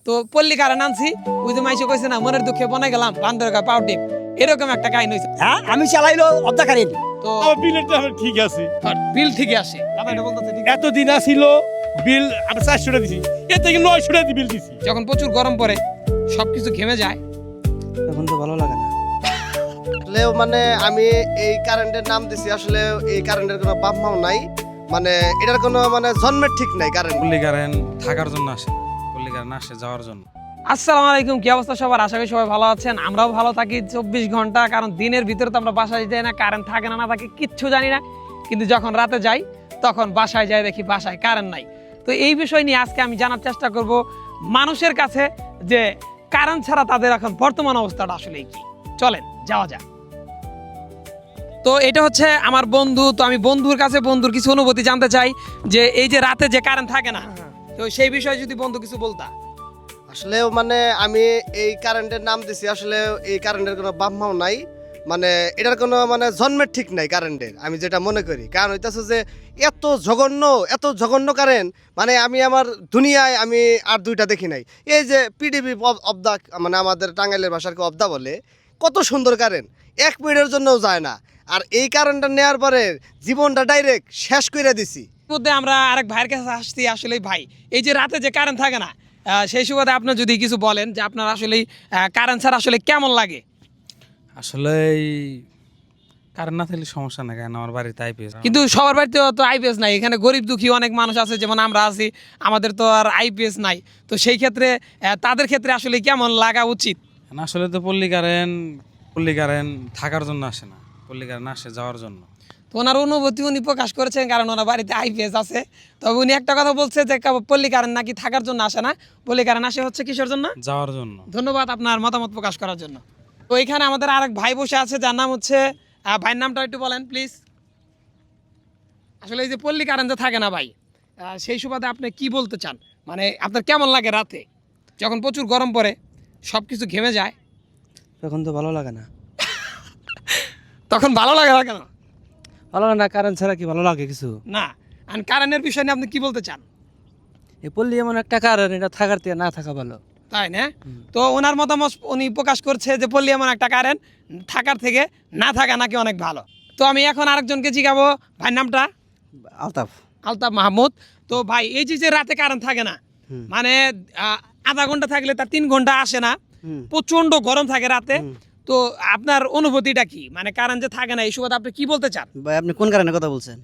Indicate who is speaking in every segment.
Speaker 1: তো পল্লী কারেন্ট আনছি, ওই যে মাইসে কইছে না মনের দুঃখে বনে গেলাম বান্দরের গায়ে পাও টিপ, এরকম একটা কাহিনী হয়েছে।
Speaker 2: হ্যাঁ আমি চালাইলো অবদা কারেন্ট
Speaker 1: তো
Speaker 3: বিলের তো ঠিক আছে,
Speaker 1: বিল ঠিকই আসে, কথাটা বলতেছে ঠিক।
Speaker 3: এতদিন আসিল বিল আমি 400 টাকা দিছি, এর থেকে 900 টাকা বিল দিছি।
Speaker 1: যখন প্রচুর গরম পড়ে সবকিছু ঘেমে যায়
Speaker 2: তখন তো ভালো লাগে না।
Speaker 4: আসলেও মানে আমি এই কারেন্টের নাম দিছি, আসলে এই কারেন্টের কোনো বাপ মাও নাই, মানে এটার কোনো মানে জন্মের ঠিক নাই কারেন্ট।
Speaker 5: পল্লী কারেন্ট থাকার জন্য আসে না, পল্লী কারেন্ট আসে যাওয়ার জন্য।
Speaker 1: আসসালামু আলাইকুম, কি অবস্থা সবার? আশা করি সবাই ভালো আছেন। আমরাও ভালো থাকি 24 ঘন্টা, কারণ দিনের ভিতরে তো আমরা বাসায় যাই না, কারেন্ট থাকে না না থাকে কিচ্ছু জানি না, কিন্তু যখন রাতে যাই তখন বাসায় যাই দেখি বাসায় কারেন্ট নাই। তো এই বিষয় নিয়ে আজকে আমি জানার চেষ্টা করব মানুষের কাছে যে কারেন্ট ছাড়া তাদের এখন বর্তমান অবস্থাটা আসলে কি। চলেন যাওয়া যাক। তো এটা হচ্ছে আমার বন্ধু, তো আমি বন্ধুর কাছে বন্ধুর কিছু অনুভূতি জানতে চাই যে এই যে রাতে যে কারেন্ট থাকে না, তো সেই বিষয়ে যদি বন্ধু কিছু বলতা।
Speaker 4: আসলেও মানে আমি এই কারেন্টের নাম দিছি, আসলে এই কারেন্টের কোনো বাপ মাও নাই, মানে এটার কোনো মানে জন্মের ঠিক নাই কারেন্টের, আমি যেটা মনে করি। কারণ হইতাছে যে এত জঘন্য কারেন্ট, মানে আমি আমার দুনিয়ায় আমি আর দুইটা দেখি নাই। এই যে পিডিবি অবদা, মানে আমাদের টাঙ্গাইলের ভাষার অবদা বলে, কত সুন্দর কারেন্ট, 1 মিনিটের জন্যও যায় না। আর এই কারেন্টটা নেওয়ার পরে জীবনটা ডাইরেক্ট শেষ করে দিছি।
Speaker 1: মধ্যে আমরা আরেক ভাইয়ের কাছে আসছি। আসলে ভাই এই যে রাতে যে কারেন্ট থাকে না, সেই সুবাদে আপনার যদি কিছু বলেন যে আপনার আসলে কারেন্ট ছাড়া আসলে কেমন লাগে।
Speaker 5: আসলে কারেন্ট না থাকলে সমস্যা না, কারণ আমার বাড়িতে আইপিএস।
Speaker 1: কিন্তু সবার বাড়িতে তো আইপিএস নাই, এখানে গরিব দুঃখী অনেক মানুষ আছে, যেমন আমরা আছি, আমাদের তো আর আইপিএস নাই। তো সেই ক্ষেত্রে তাদের ক্ষেত্রে আসলে কেমন লাগা উচিত?
Speaker 5: আসলে তো পল্লী কারেন্ট থাকার জন্য আসে না, পল্লী কারেন্ট আসে যাওয়ার জন্য।
Speaker 1: তো ওনার অনুভূতি উনি প্রকাশ করেছেন, কারণ ওনার বাড়িতে আইপিএস আছে। তবে উনি একটা কথা বলছে যে পল্লী কারেন্ট নাকি থাকার জন্য আসে না, পল্লী কারেন্ট আসে হচ্ছে কিসের জন্য?
Speaker 5: যাওয়ার জন্য।
Speaker 1: ধন্যবাদ আপনার মতামত প্রকাশ করার জন্য। তো এখানে আমাদের আরেক ভাই বসে আছে, যার নাম হচ্ছে, ভাইয়ের নামটা একটু বলেন প্লিজ। আসলে এই যে পল্লী কারেন্ট যে থাকে না ভাই, সেই সুবাদে আপনি কি বলতে চান? মানে আপনার কেমন লাগে রাতে যখন প্রচুর গরম পড়ে সব কিছু ঘেমে যায়?
Speaker 2: তখন তো ভালো লাগে না।
Speaker 1: তখন ভালো লাগে না কেন?
Speaker 2: ভালো লাগে না, কারেন্ট ছাড়া কি ভালো লাগে কিছু?
Speaker 1: না, আর কারেন্টের বিষয় নিয়ে আপনি কি বলতে চান?
Speaker 2: এই পল্লী এমন একটা কারেন্ট, এটা থাকার থেকে না থাকা ভালো।
Speaker 1: তাই না? তো ওনার মতামত উনি প্রকাশ করছে যে পল্লী এমন একটা কারেন্ট, থাকার থেকে না থাকা নাকি অনেক ভালো। তো আমি এখন আরেকজনকে জিজ্ঞাবো, ভাইয়ের নামটা?
Speaker 2: আলতাফ।
Speaker 1: আলতাফ মাহমুদ। তো ভাই এই যে রাতে কারেন্ট থাকে না, মানে আধা ঘন্টা থাকলে তার 3 ঘন্টা আসে না, প্রচন্ড গরম থাকে রাতে, তো আপনার অনুভূতিটা কি? মানে কারেন্ট যে থাকে না এই সুবাদে আপনি কি বলতে চান?
Speaker 2: ভাই আপনি কোন কারেন্টের কথা বলছেন?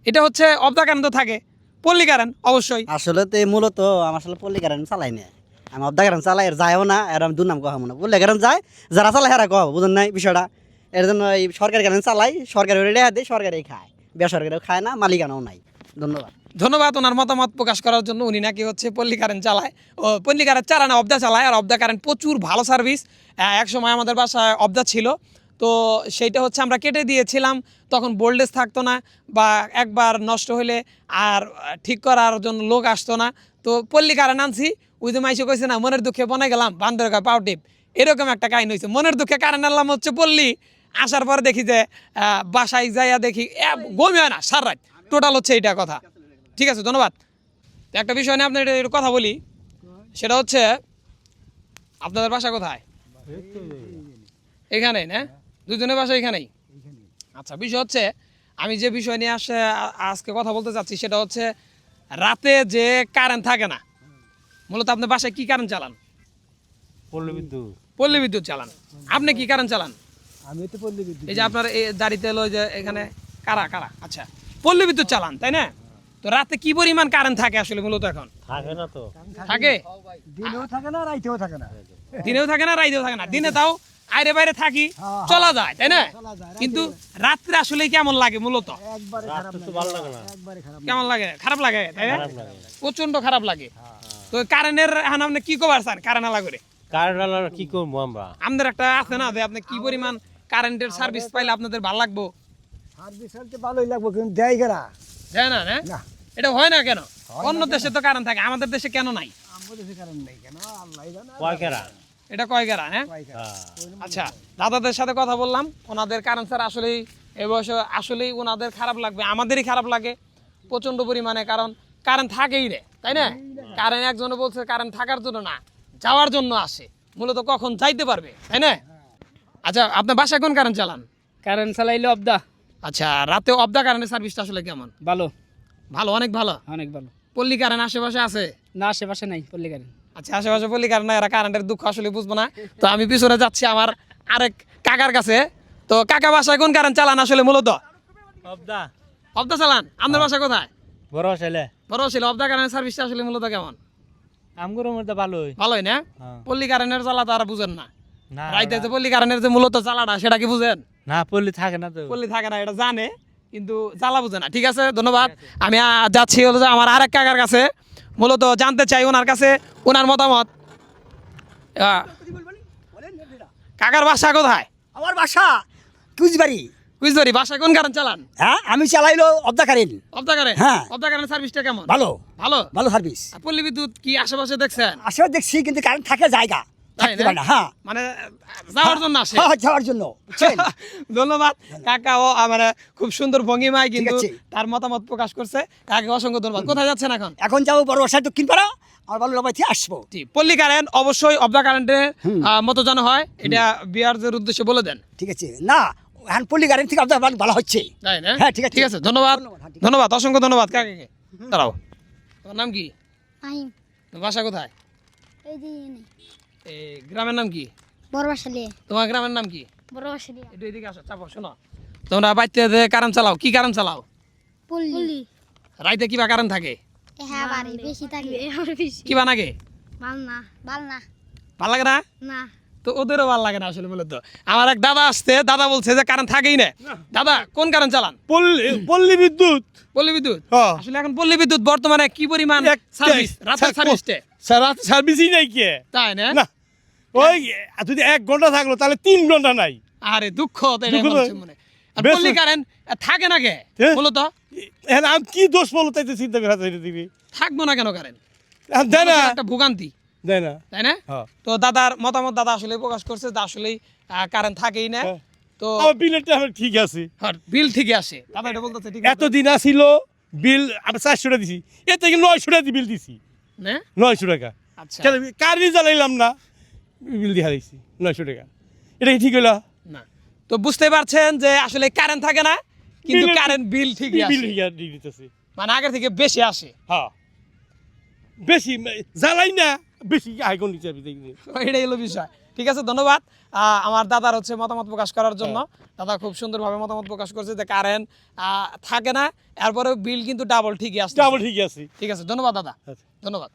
Speaker 1: এটা হচ্ছে অবদা কারেন্ট তো থাকে, পল্লী কারেন্ট অবশ্যই।
Speaker 2: আসলে তো মূলত আমার আসলে পল্লী কারেন্ট চালাই না, আমি অবদা কারেন্ট চালাই, আর যায়ও না, আর আমি দুর্নাম কহাবো না। পল্লী কারেন্ট যায় যারা চালাই হারা কহাবো, বুঝেন নাই বিষয়টা? এর জন্য এই সরকারি কারেন্ট চালাই, সরকারি রেহা দেয়, সরকারি খায়, বেসরকারিও খায় না, মালিকানাও নাই। ধন্যবাদ।
Speaker 1: ধন্যবাদ ওনার মতামত প্রকাশ করার জন্য। উনি নাকি হচ্ছে পল্লী কারেন্ট চালায়, ও পল্লী কারেন্ট চালায় না, অবদা চালায়। আর অবদা কারেন্ট প্রচুর ভালো সার্ভিস। এক সময় আমাদের বাসায় অবদা ছিল, তো সেইটা হচ্ছে আমরা কেটে দিয়েছিলাম, তখন ভোল্টেজ থাকতো না, বা একবার নষ্ট হলে আর ঠিক করার জন্য লোক আসতো না। তো পল্লী কারেন্ট আনছি, ওই যে মাইসে কইছে না মনের দুঃখে বনে গেলাম বান্দরের গায়ে পাও টিপ, এরকম একটা কাহিনী হয়েছে। মনের দুঃখে কারেন্ট আনলাম হচ্ছে পল্লী, আসার পর দেখি যে বাসায় যাইয়া দেখি ঘুমই হয় না সার রাত, টোটাল হচ্ছে এইটা কথা। ঠিক আছে, ধন্যবাদ। তো একটা বিষয় নিয়ে আপনার একটু কথা বলি, সেটা হচ্ছে আপনাদের বাসা কোথায়? এখানেই না? দুজনের বাসা এখানেই? আচ্ছা, বিষয় হচ্ছে আমি যে বিষয় নিয়ে আজকে কথা বলতে চাচ্ছি সেটা হচ্ছে রাতে যে কারেন্ট থাকে না, মূলত আপনার বাসায় কি কারেন্ট চালান? পল্লী বিদ্যুৎ চালান। আপনি কি কারেন্ট চালান?
Speaker 2: আমি তো পল্লী বিদ্যুৎ।
Speaker 1: এই যে আপনার এই দাড়িতে এলো যে এখানে কারা কারা, আচ্ছা পল্লী বিদ্যুৎ চালান তাই না? তো রাতে কি পরিমাণ কারেন্ট থাকে আসলে মূলত এখন?
Speaker 3: থাকে না তো,
Speaker 1: থাকে,
Speaker 2: দিনেও থাকে না, রাইতেও থাকে না।
Speaker 1: দিনেও থাকে না, রাইতেও থাকে না। দিনে তাও আইরে বাইরে থাকি, চলা যায় তাই না? কিন্তু রাত্রে আসলে কেমন লাগে মূলত? কেমন লাগে? খারাপ লাগে তাই না? প্রচন্ড খারাপ লাগে। তো কারেন্টের এখন আপনি কি কবার চান কারেন্ট আলা করে?
Speaker 3: কারেন্ট কি করবো আমরা?
Speaker 1: আমাদের একটা আছে না যে আপনি কি পরিমাণ কারেন্টের সার্ভিস পাইলে আপনাদের ভালো লাগবো?
Speaker 2: সার্ভিস হতে ভালোই লাগবে, কিন্তু দেয় কেনা?
Speaker 1: দেয় না না? এটা হয় না কেন? অন্য দেশে তো কারেন্ট থাকে, আমাদের দেশে কেন নাই?
Speaker 2: আমাদের দেশে কারেন্ট নেই কেন? আল্লাহ জানে।
Speaker 3: কয়কেরা?
Speaker 1: এটা কয় গেরা? হ্যাঁ, আচ্ছা, দাদাদের সাথে কথা বললাম, ওনাদের কারেন্ট স্যার আসলেই এ বয়সে আসলেই ওনাদের খারাপ লাগবে, আমাদেরই খারাপ লাগে প্রচণ্ড পরিমাণে, কারণ কারেন্ট থাকেই রে। তাই না? কারেন্ট একজনে বলছে কারেন্ট থাকার জন্য না, যাওয়ার জন্য আসে, মূলত কখন যাইতে পারবে, তাই না? আচ্ছা, আপনার বাসায় কোন কারেন্ট চালান?
Speaker 6: কারেন্ট চালাইলে অবদা
Speaker 1: আচ্ছা, রাতে অফ দা কারেন্টের সার্ভিসটা আসলে কেমন?
Speaker 6: ভালো,
Speaker 1: ভালো, অনেক ভালো।
Speaker 6: অনেক ভালো।
Speaker 1: পল্লী কারেন্ট আশেপাশে আছে?
Speaker 6: না, আশেপাশে নাই পল্লী কারেন্ট।
Speaker 1: আচ্ছা, আশেপাশে পল্লী কারেন্ট না, এরা কারেন্টের দুঃখ আসলে বুঝবো না। তো আমি পিছনে যাচ্ছি আমার আরেক কাকার কাছে। তো কাকা বাসায় কোন কারেন্ট চালান আসলে মূলত?
Speaker 3: অবদা
Speaker 1: অফ দা চালান। আপনার বাসা কোথায়?
Speaker 3: বড় ছেলে
Speaker 1: বড় ছিল। অফ দা কারেন্টের সার্ভিসটা আসলে মূলত কেমন?
Speaker 3: আমগুলোর মধ্যে ভালোই।
Speaker 1: ভালোই না?
Speaker 3: হ্যাঁ।
Speaker 1: পল্লী কারেন্টের জ্বালা তো আর বুঝেন না।
Speaker 3: না
Speaker 1: রাইতে যে পল্লী কারেন্টের যে মূলত জ্বালাটা সেটা কি বুঝেন?
Speaker 3: না পল্লী থাকে না তো।
Speaker 1: পল্লী থাকে না, এটা জানে কিন্তু জ্বালা বুঝে না। ঠিক আছে, ধন্যবাদ। আমি যাচ্ছি হলো যে আমার আরেক কাকার কাছে, মূলত জানতে চাই ওনার কাছে ওনার মতামত। কাকার বাসা কোথায়?
Speaker 7: আমার বাসা কুচবাড়ি।
Speaker 1: কুইজবাড়ি। বাসায় কোন কারেন্ট চালান?
Speaker 7: হ্যাঁ, আমি চালাইলো অবদা কারেন্ট।
Speaker 1: Of the current?
Speaker 7: হ্যাঁ।
Speaker 1: অফ দা কারেন্ট সার্ভিসটা কেমন?
Speaker 7: ভালো,
Speaker 1: ভালো।
Speaker 7: ভালো সার্ভিস।
Speaker 1: আর পল্লী বিদ্যুৎ কি আশেপাশে দেখছেন?
Speaker 7: আসলে দেখছি কিন্তু কারেন্ট থাকে জায়গা
Speaker 1: তাই
Speaker 7: থাকতে
Speaker 1: না?
Speaker 7: পারে না। হ্যাঁ,
Speaker 1: মানে যাওয়ার জন্য আসে।
Speaker 7: হ্যাঁ, যাওয়ার জন্য বুঝছেন?
Speaker 1: ধন্যবাদ কাকা। ও মানে খুব সুন্দর ভঙ্গিমায় কিন্তু
Speaker 7: আছে।
Speaker 1: তার মতামত প্রকাশ করছে। কাকে অসংখ্য ধন্যবাদ। কোথায় যাচ্ছেন এখন?
Speaker 7: এখন যাবো বড় বাসায় দক্ষিণ পাড়া, আমার ভালো লাগাই থেকে আসবো।
Speaker 1: জি, পল্লী কারেন্ট অবশ্যই অফ দা কারেন্টের মতো যেন হয়, এটা বিয়ারদের উদ্দেশ্যে বলে দেন।
Speaker 7: ঠিক আছে না, এখন পল্লী কারেন্ট থেকে আপনার ভালো হচ্ছে।
Speaker 1: তাই না?
Speaker 7: হ্যাঁ, ঠিক আছে।
Speaker 1: ঠিক আছে, ধন্যবাদ।
Speaker 7: ধন্যবাদ, ঠিক
Speaker 1: ধন্যবাদ, অসংখ্য ধন্যবাদ কাকাকে। দাঁড়াও, তোমার নাম কি?
Speaker 8: আহিম
Speaker 1: তোমার বাসা কোথায়?
Speaker 8: এই যে এনে
Speaker 1: এই গ্রামের নাম কি?
Speaker 8: বড় বাসালে
Speaker 1: তোমার গ্রামের নাম কি?
Speaker 8: বড় বাসালে
Speaker 1: একটু এদিকে আসো, চাপো। শোনো, তোমরা বাড়িতে কারেন্ট চালাও, কি কারেন্ট চালাও?
Speaker 8: পল্লি
Speaker 1: রাইতে কিবা কারেন্ট থাকে?
Speaker 8: হ্যাঁ বাড়ি বেশি থাকে বেশি
Speaker 1: কিবা নাগে?
Speaker 8: ভাল না
Speaker 1: ভাল লাগে না?
Speaker 8: না
Speaker 1: তো ওদেরও ভালো লাগে না আসলে মূলত। আমার এক দাদা আসছে, দাদা বলছে যে কারেন্ট থাকেই না। দাদা কোন কারেন্ট চালান?
Speaker 3: পল্লী বিদ্যুৎ।
Speaker 1: পল্লী বিদ্যুৎ?
Speaker 3: হ্যাঁ।
Speaker 1: আসলে এখন পল্লী বিদ্যুৎ বর্তমানে কি পরিমাণ সার্ভিস, রাতের সার্ভিসটা?
Speaker 3: রাত সার্ভিসই নাই কে?
Speaker 1: তাই না?
Speaker 3: না, ওই যদি 1 ঘন্টা থাকলো তাহলে 3 ঘন্টা নাই।
Speaker 1: আরে দুঃখ তো এটাই
Speaker 3: দুঃখ তো-
Speaker 1: বলছে মনে। আর
Speaker 3: বেশ-
Speaker 1: পল্লী কারেন্ট থাকে না কে
Speaker 3: হ্যাঁ?
Speaker 1: মূলত?
Speaker 3: এখন আমি কি দোষ বলো তাই তো চিন্তা করা যায় দিবি।
Speaker 1: থাকবো না কেন কারেন্ট?
Speaker 3: দেয় না,
Speaker 1: একটা ভোগান্তি,
Speaker 3: দেয় না।
Speaker 1: তাই না?
Speaker 3: হ্যাঁ।
Speaker 1: তো দাদার মতামত দাদা আসলে প্রকাশ করছে যে আসলেই কারেন্ট থাকেই না।
Speaker 3: হ্যাঁ।
Speaker 1: তো
Speaker 3: আমার বিলেরটা আমার ঠিক আছে।
Speaker 1: বিল ঠিকই আসে, দাদা এটা বলতেছে ঠিক আছে
Speaker 3: এতদিন আসিল বিল আমি 400 টাকা দিছি, এর থেকে 900 টাকা বিল দিছি।
Speaker 1: না?
Speaker 3: 900 টাকা।
Speaker 1: আচ্ছা,
Speaker 3: কেন কারই জ্বালাইলাম না, বিল দিয়ে হারাইছি 900 টাকা। এটা কি ঠিক হইলো?
Speaker 1: না। তো বুঝতে পারছেন যে আসলে কারেন্ট থাকে না কিন্তু
Speaker 3: বিলের-
Speaker 1: কারেন্ট বিল ঠিকই
Speaker 3: বিল
Speaker 1: আসে,
Speaker 3: দিয়ে দিতেছে।
Speaker 1: মানে আগের থেকে বেশি আসে।
Speaker 3: হ্যাঁ, বেশি জ্বালাই না, বেশি আইকন দিচ্ছে।
Speaker 1: এটাই হলো বিষয়। ঠিক আছে, ধন্যবাদ আমার দাদার হচ্ছে মতামত প্রকাশ করার জন্য। দাদা খুব সুন্দরভাবে মতামত প্রকাশ করছে যে কারেন্ট থাকে না, এরপরে বিল কিন্তু ডাবল ঠিকই আসছে।
Speaker 3: ডাবল ঠিক আছে।
Speaker 1: ঠিক আছে, ধন্যবাদ দাদা,
Speaker 3: আচ্ছা।
Speaker 1: ধন্যবাদ।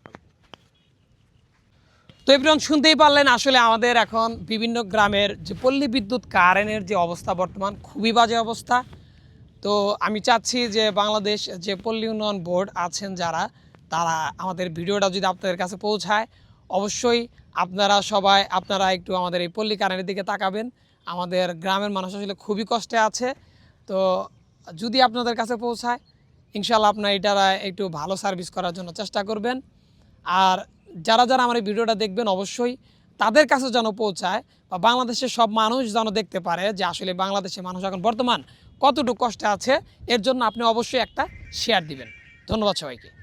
Speaker 1: তো এভরিওয়ান, শুনতেই পারলেন আসলে আমাদের এখন বিভিন্ন গ্রামের যে পল্লী বিদ্যুৎ কারেন্টের যে অবস্থা বর্তমান খুবই বাজে অবস্থা। তো আমি চাচ্ছি যে বাংলাদেশ যে পল্লী উন্নয়ন বোর্ড আছেন যারা, তারা আমাদের ভিডিওটা যদি আপনাদের কাছে পৌঁছায়, অবশ্যই আপনারা একটু আমাদের এই পল্লী কারেন্টের দিকে তাকাবেন। আমাদের গ্রামের মানুষ আসলে খুবই কষ্টে আছে। তো যদি আপনাদের কাছে পৌঁছায়, ইনশাল্লাহ আপনারা এটারা একটু ভালো সার্ভিস করার জন্য চেষ্টা করবেন। আর যারা আমার এই ভিডিওটা দেখবেন, অবশ্যই তাদের কাছে যেন পৌঁছায়, বা বাংলাদেশের সব মানুষ যেন দেখতে পারে যে আসলে বাংলাদেশের মানুষ এখন বর্তমান কতটুকু কষ্টে আছে। এর জন্য আপনি অবশ্যই একটা শেয়ার দিবেন। ধন্যবাদ সবাইকে।